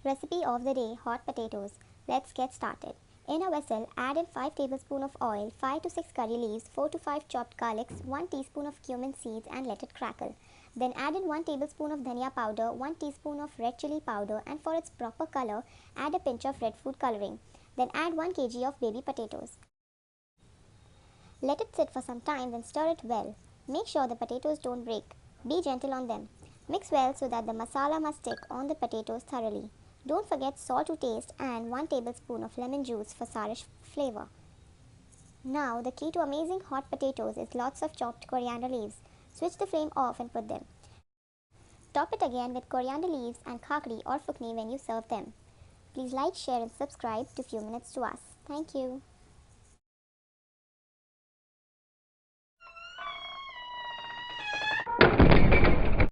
Recipe of the day, hot potatoes. Let's get started. In a vessel, add in 5 tablespoons of oil, 5 to 6 curry leaves, 4 to 5 chopped garlics, 1 teaspoon of cumin seeds and let it crackle. Then add in 1 tablespoon of dhaniya powder, 1 teaspoon of red chili powder, and for its proper color, add a pinch of red food coloring. Then add 1 kg of baby potatoes. Let it sit for some time, then stir it well. Make sure the potatoes don't break. Be gentle on them. Mix well so that the masala must stick on the potatoes thoroughly. Don't forget salt to taste and 1 tablespoon of lemon juice for sourish flavor. Now the key to amazing hot potatoes is lots of chopped coriander leaves. Switch the flame off and put them. Top it again with coriander leaves and khakdi or fukni when you serve them. Please like, share and subscribe to Few Minutes to Us. Thank you.